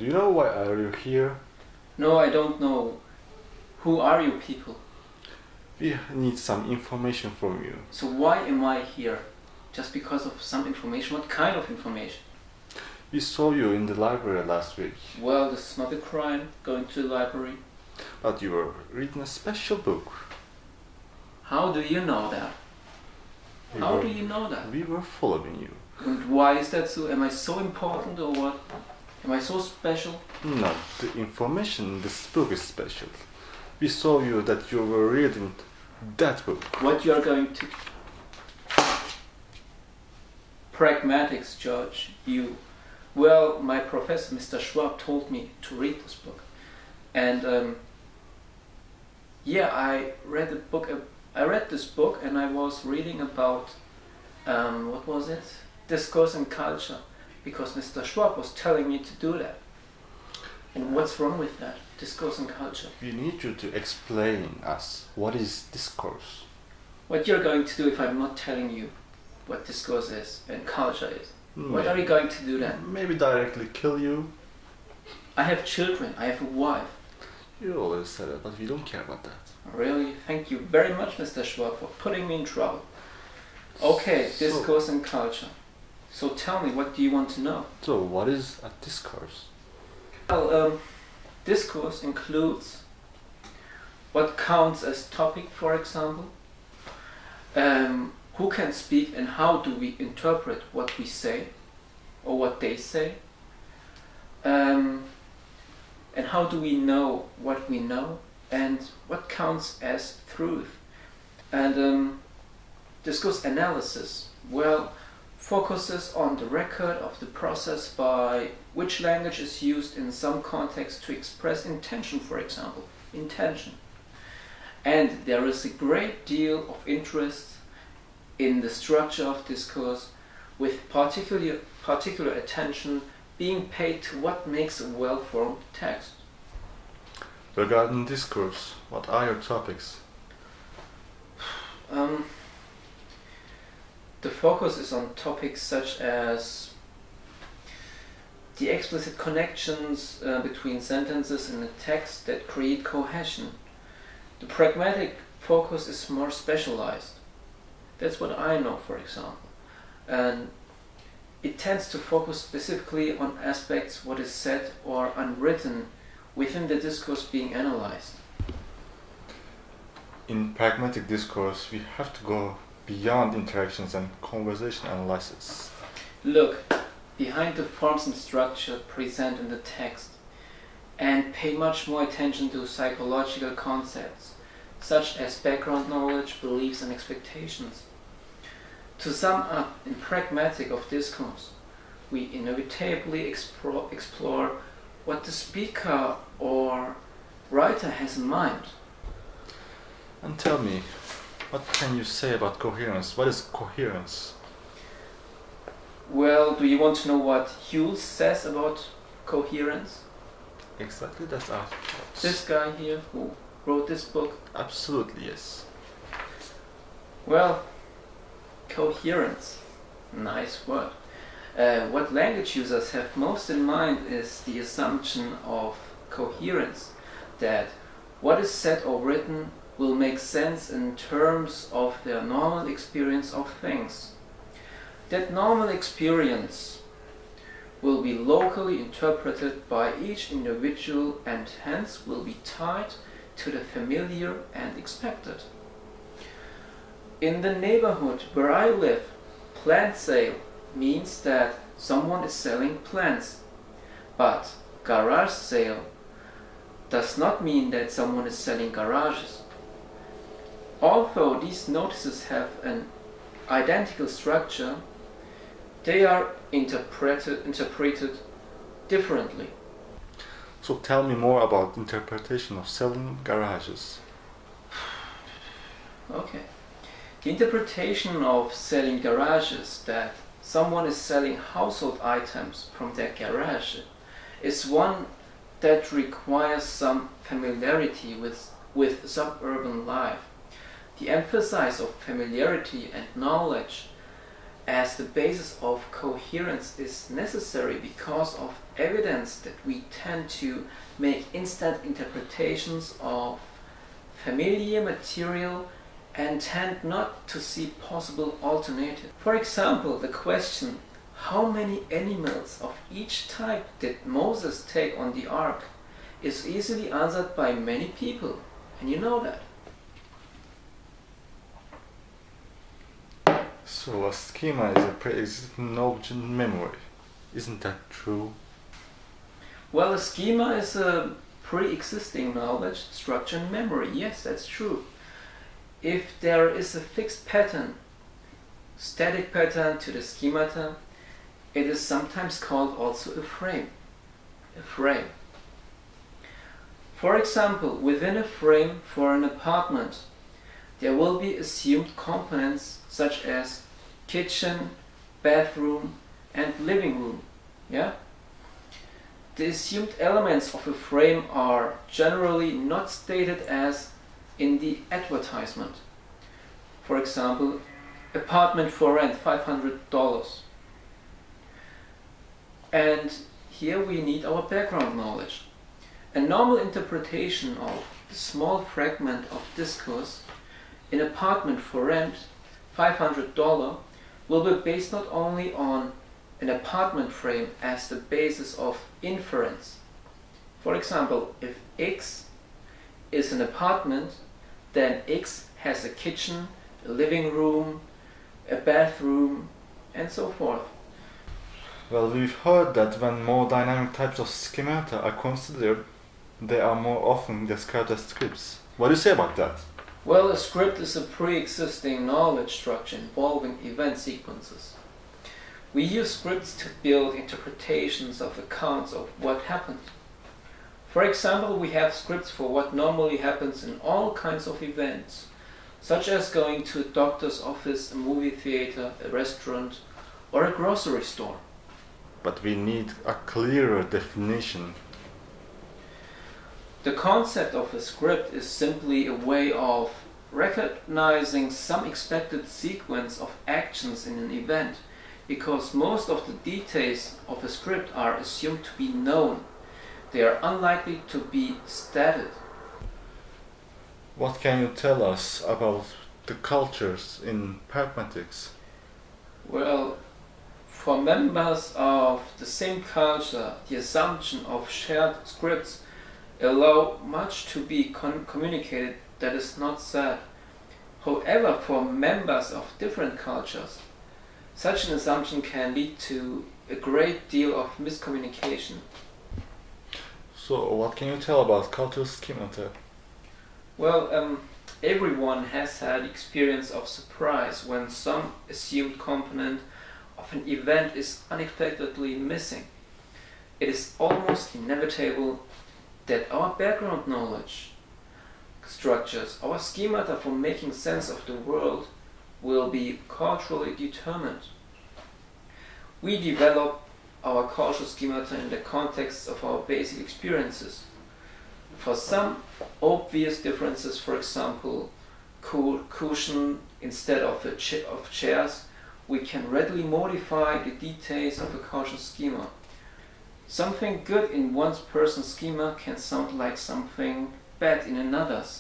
you know why are you here? No, I don't know. Who are you people? We need some information from you. So why am I here? Just because of some information? What kind of information? We saw you in the library last week. Well, this is not a crime, going to the library. But you were reading a special book. How do you know that? How do you know that? We were following you. And why is that so? Am I so important or what? Am I so special? No, the information in this book is special. We saw you that you were reading that book. What you are going to... Pragmatics, George, you. Well, my professor, Mr. Schwab, told me to read this book. And yeah, I read the book. I read this book and I was reading about, what was it? Discourse and Culture. Because Mr. Schwab was telling me to do that. And what's wrong with that? Discourse and Culture. We need you to explain us what is discourse. What you're going to do if I'm not telling you what discourse is and culture is. What are you going to do then? Maybe directly kill you. I have children, I have a wife. You always said it, but we don't care about that. Really? Thank you very much, Mr. Schwab, for putting me in trouble. Okay, discourse and culture. So tell me, what do you want to know? So what is a discourse? Well, discourse includes what counts as topic, for example. Who can speak and how do we interpret what we say or what they say? And how do we know what we know and what counts as truth? And discourse analysis, well, focuses on the record of the process by which language is used in some context to express intention, for example, intention. And there is a great deal of interest in the structure of discourse, with particular attention being paid to what makes a well-formed text. Regarding discourse, what are your topics? The focus is on topics such as the explicit connections between sentences in a text that create cohesion. The pragmatic focus is more specialized. That's what I know, for example. And it tends to focus specifically on aspects what is said or unwritten within the discourse being analyzed. In pragmatic discourse, we have to go beyond interactions and conversation analysis. Look behind the forms and structure present in the text and pay much more attention to psychological concepts such as background knowledge, beliefs and expectations. To sum up, in pragmatic of discourse, we inevitably explore what the speaker or writer has in mind. And tell me, what can you say about coherence? What is coherence? Well, do you want to know what Huel says about coherence? Exactly, that's our thoughts. This guy here who wrote this book? Absolutely, yes. Well, coherence, nice word. What language users have most in mind is the assumption of coherence, that what is said or written will make sense in terms of their normal experience of things. That normal experience will be locally interpreted by each individual and hence will be tied to the familiar and expected. In the neighborhood where I live, plant sale means that someone is selling plants, but garage sale does not mean that someone is selling garages. Although these notices have an identical structure, they are interpreted differently. So tell me more about interpretation of selling garages. Okay. The interpretation of selling garages, that someone is selling household items from their garage, is one that requires some familiarity with suburban life. The emphasis of familiarity and knowledge as the basis of coherence is necessary because of evidence that we tend to make instant interpretations of familiar material and tend not to see possible alternatives. For example, the question, how many animals of each type did Moses take on the ark, is easily answered by many people, and you know that. So a schema is a pre-existing knowledge in memory. Isn't that true? Well, a schema is a pre-existing knowledge structure in memory. Yes, that's true. If there is a fixed pattern, static pattern to the schemata, it is sometimes called also a frame. A frame. For example, within a frame for an apartment, there will be assumed components such as kitchen, bathroom, and living room. Yeah? The assumed elements of a frame are generally not stated as in the advertisement. For example, apartment for rent, $500. And here we need our background knowledge. A normal interpretation of the small fragment of discourse, an apartment for rent, $500, will be based not only on an apartment frame as the basis of inference. For example, if X is an apartment, then X has a kitchen, a living room, a bathroom, and so forth. Well, we've heard that when more dynamic types of schemata are considered, they are more often described as scripts. What do you say about that? Well, a script is a pre-existing knowledge structure involving event sequences. We use scripts to build interpretations of accounts of what happened. For example, we have scripts for what normally happens in all kinds of events, such as going to a doctor's office, a movie theater, a restaurant, or a grocery store. But we need a clearer definition. The concept of a script is simply a way of recognizing some expected sequence of actions in an event, because most of the details of a script are assumed to be known. They are unlikely to be stated. What can you tell us about the cultures in pragmatics? Well, for members of the same culture, the assumption of shared scripts allow much to be communicated that is not said. However, for members of different cultures, such an assumption can lead to a great deal of miscommunication. So, what can you tell about cultural schemata? Well, everyone has had experience of surprise when some assumed component of an event is unexpectedly missing. It is almost inevitable that our background knowledge structures, our schemata for making sense of the world, will be culturally determined. We develop our cultural schemata in the context of our basic experiences. For some obvious differences, for example, cushion instead of chairs, we can readily modify the details of a cultural schema. Something good in one person's schema can sound like something bad in another's.